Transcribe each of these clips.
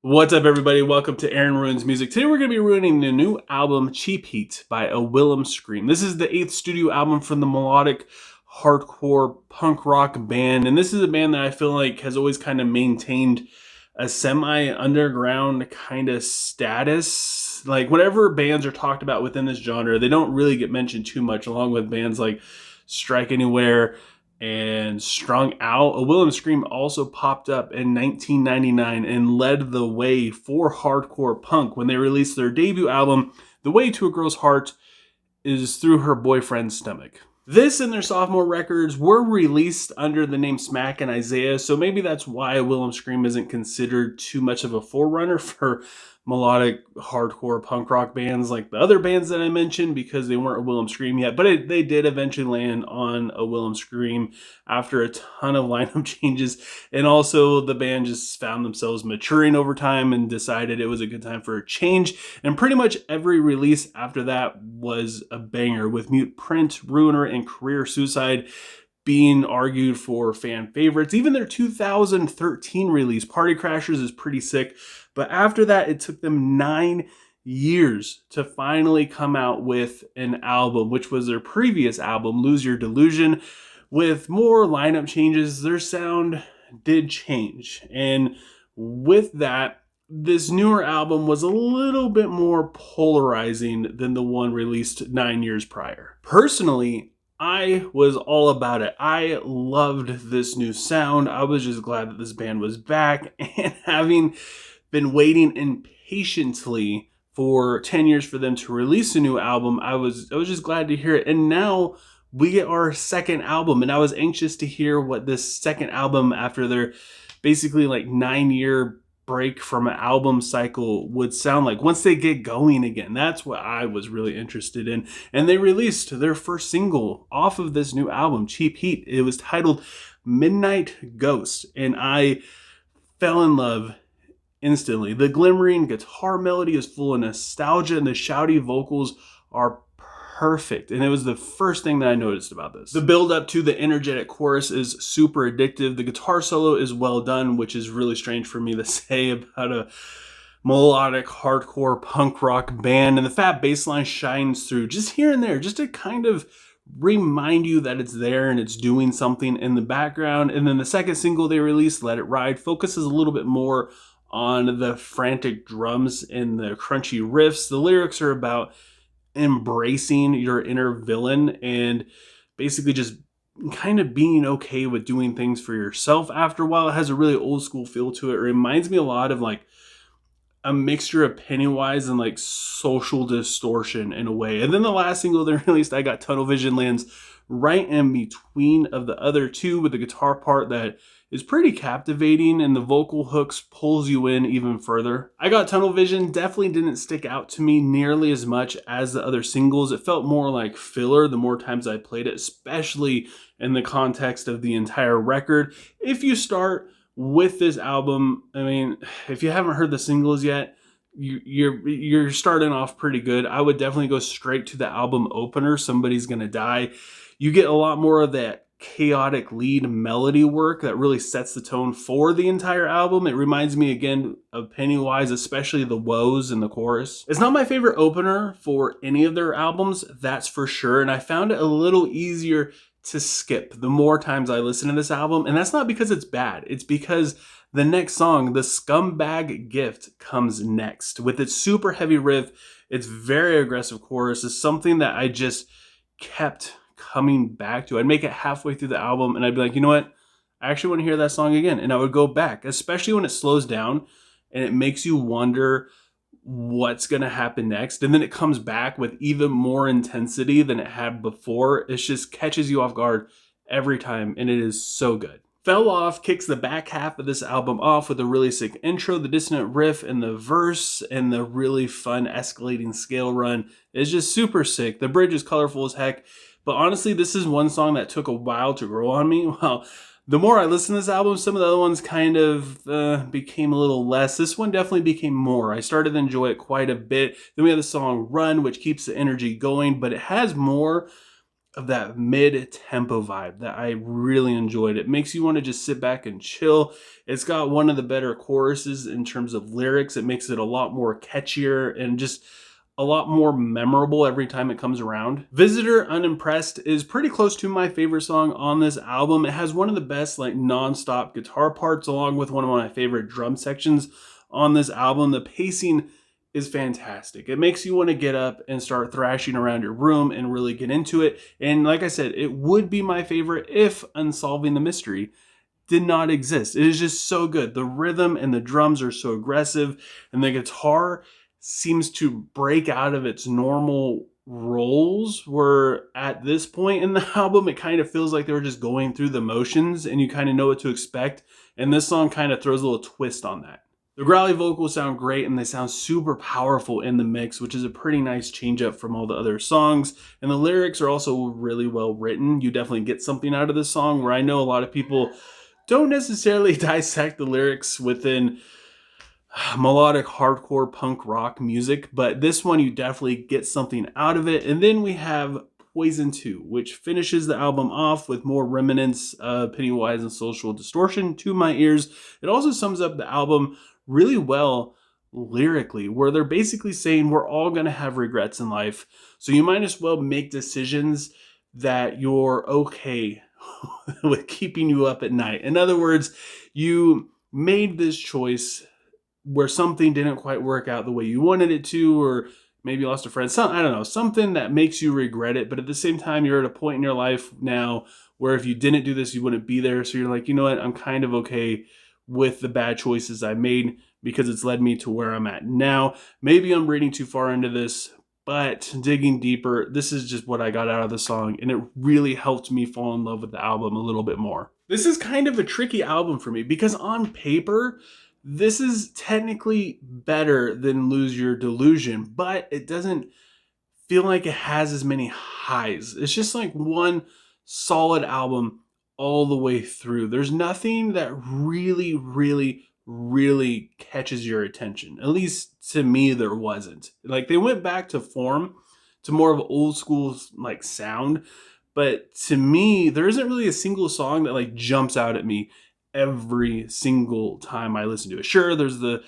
What's up, everybody? Welcome to Aaron Ruins Music. Today we're going to be ruining the new album Cheap Heat by Wilhelm Scream. This is the 8th studio album from the Melodic Hardcore Punk Rock band, and this is a band that I feel like has always kind of maintained a semi-underground kind of status. Like, whatever bands are talked about within this genre, they don't really get mentioned too much, along with bands like Strike Anywhere and Strung Out. Wilhelm Scream also popped up in 1999 and led the way for hardcore punk when they released their debut album, The Way to a Girl's Heart is Through Her Boyfriend's Stomach. This and their sophomore records were released under the name Smack and Isaiah, so maybe that's why Wilhelm Scream isn't considered too much of a forerunner for melodic hardcore punk rock bands like the other bands that I mentioned, because they weren't a Wilhelm Scream yet. But they did eventually land on a Wilhelm Scream after a ton of lineup changes, and also the band just found themselves maturing over time and decided it was a good time for a change. And pretty much every release after that was a banger, with Mute Print, Ruiner, and Career Suicide being argued for fan favorites. Even their 2013 release, Party Crashers, is pretty sick. But after that, it took them 9 years to finally come out with an album, which was their previous album, Lose Your Delusion. With more lineup changes, their sound did change. And with that, this newer album was a little bit more polarizing than the one released 9 years prior. Personally, I was all about it. I loved this new sound. I was just glad that this band was back, and having been waiting impatiently for 10 years for them to release a new album, I was just glad to hear it. And now we get our second album, and I was anxious to hear what this second album, after their basically like 9-year break from an album cycle, would sound like once they get going again. That's what I was really interested in. And they released their first single off of this new album, Cheap Heat. It was titled Midnight Ghost, and I fell in love instantly. The glimmering guitar melody is full of nostalgia, and the shouty vocals are perfect. And it was the first thing that I noticed about this. The build up to the energetic chorus is super addictive. The guitar solo is well done, which is really strange for me to say about a melodic hardcore punk rock band. And the fat bass line shines through just here and there, just to kind of remind you that it's there and it's doing something in the background. And then the second single they released, Let It Ride, focuses a little bit more on the frantic drums and the crunchy riffs. The lyrics are about embracing your inner villain and basically just kind of being okay with doing things for yourself after a while. It has a really old school feel to it. It reminds me a lot of like a mixture of Pennywise and like Social Distortion in a way. And then the last single they released, I Got Tunnel Vision, lands right in between of the other two, with the guitar part that is pretty captivating, and the vocal hooks pulls you in even further. I Got Tunnel Vision definitely didn't stick out to me nearly as much as the other singles. It felt more like filler the more times I played it, especially in the context of the entire record. If you start with this album, I mean, if you haven't heard the singles yet, you're starting off pretty good. I would definitely go straight to the album opener, Somebody's Gonna Die. You get a lot more of that chaotic lead melody work that really sets the tone for the entire album. It reminds me again of Pennywise, especially the woes in the chorus. It's not my favorite opener for any of their albums, that's for sure, and I found it a little easier to skip the more times I listen to this album. And that's not because it's bad, it's because the next song, The Scumbag Gift, comes next with its super heavy riff. Its very aggressive chorus is something that I just kept coming back to. I'd make it halfway through the album and I'd be like, you know what? I actually want to hear that song again. And I would go back, especially when it slows down and it makes you wonder what's going to happen next. And then it comes back with even more intensity than it had before. It just catches you off guard every time, and it is so good. Fell Off kicks the back half of this album off with a really sick intro. The dissonant riff and the verse and the really fun escalating scale run is just super sick. The bridge is colorful as heck. But honestly, this is one song that took a while to grow on me. Well, the more I listen to this album, some of the other ones kind of became a little less. This one definitely became more. I started to enjoy it quite a bit. Then we have the song Run, which keeps the energy going, but it has more of that mid-tempo vibe that I really enjoyed. It makes you want to just sit back and chill. It's got one of the better choruses in terms of lyrics. It makes it a lot more catchier and just a lot more memorable every time it comes around. Visitor Unimpressed is pretty close to my favorite song on this album. It has one of the best like non-stop guitar parts along with one of my favorite drum sections on this album. The pacing is fantastic. It makes you want to get up and start thrashing around your room and really get into it. And like I said, it would be my favorite if Unsolving the Mystery did not exist. It is just so good. The rhythm and the drums are so aggressive, and the guitar seems to break out of its normal roles, where at this point in the album, it kind of feels like they were just going through the motions and you kind of know what to expect. And this song kind of throws a little twist on that. The growly vocals sound great and they sound super powerful in the mix, which is a pretty nice change up from all the other songs. And the lyrics are also really well written. You definitely get something out of this song, where I know a lot of people don't necessarily dissect the lyrics within melodic hardcore punk rock music, but this one you definitely get something out of it. And then we have Poison 2, which finishes the album off with more remnants of Pennywise and Social Distortion to my ears. It also sums up the album really well lyrically, where they're basically saying we're all going to have regrets in life, so you might as well make decisions that you're okay with keeping you up at night. In other words, you made this choice where something didn't quite work out the way you wanted it to, or maybe you lost a friend, I don't know, something that makes you regret it. But at the same time, you're at a point in your life now where if you didn't do this, you wouldn't be there. So you're like, you know what, I'm kind of okay with the bad choices I made because it's led me to where I'm at now. Maybe I'm reading too far into this, but digging deeper, this is just what I got out of the song, and it really helped me fall in love with the album a little bit more. This is kind of a tricky album for me because on paper, this is technically better than Lose Your Delusion, but it doesn't feel like it has as many highs. It's just like one solid album all the way through. There's nothing that really, really, really catches your attention. At least to me, there wasn't. Like, they went back to form, to more of old school like sound, but to me, there isn't really a single song that like jumps out at me every single time I listen to it. Sure, there's the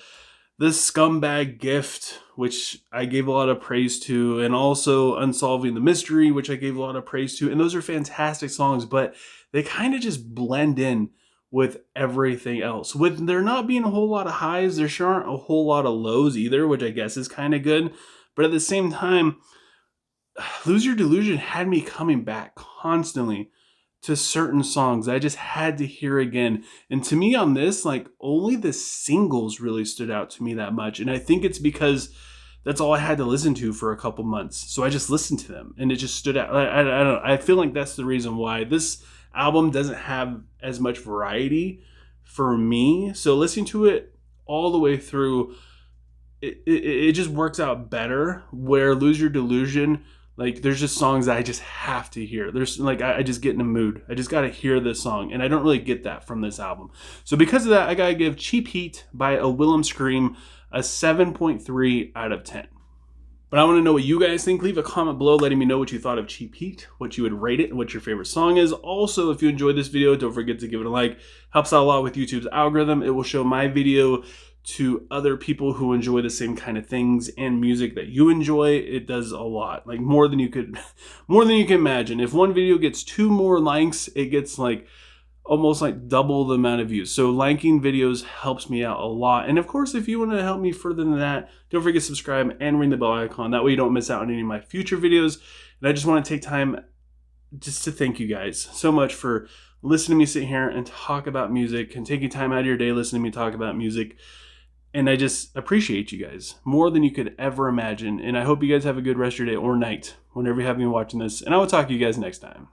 Scumbag Gift, which I gave a lot of praise to, and also Unsolving the Mystery, which I gave a lot of praise to, and those are fantastic songs, but they kind of just blend in with everything else. With there not being a whole lot of highs, there sure aren't a whole lot of lows either, which I guess is kind of good. But at the same time, Lose Your Delusion had me coming back constantly to certain songs I just had to hear again. And to me on this, like, only the singles really stood out to me that much. And I think it's because that's all I had to listen to for a couple months. So I just listened to them and it just stood out. I don't know. I feel like that's the reason why this album doesn't have as much variety for me. So listening to it all the way through, it just works out better, where Lose Your Delusion, like, there's just songs that I just have to hear. There's like, I just get in a mood. I just got to hear this song. And I don't really get that from this album. So because of that, I got to give Cheap Heat by Wilhelm Scream a 7.3 out of 10. But I want to know what you guys think. Leave a comment below letting me know what you thought of Cheap Heat, what you would rate it, and what your favorite song is. Also, if you enjoyed this video, don't forget to give it a like. Helps out a lot with YouTube's algorithm. It will show my video to other people who enjoy the same kind of things and music that you enjoy. It does a lot, like more than you can imagine. If one video gets 2 more likes, it gets like almost like double the amount of views. So liking videos helps me out a lot. And of course, if you want to help me further than that, don't forget to subscribe and ring the bell icon. That way you don't miss out on any of my future videos. And I just want to take time just to thank you guys so much for listening to me sit here and talk about music and taking time out of your day listening to me talk about music. And I just appreciate you guys more than you could ever imagine. And I hope you guys have a good rest of your day or night whenever you have me watching this. And I will talk to you guys next time.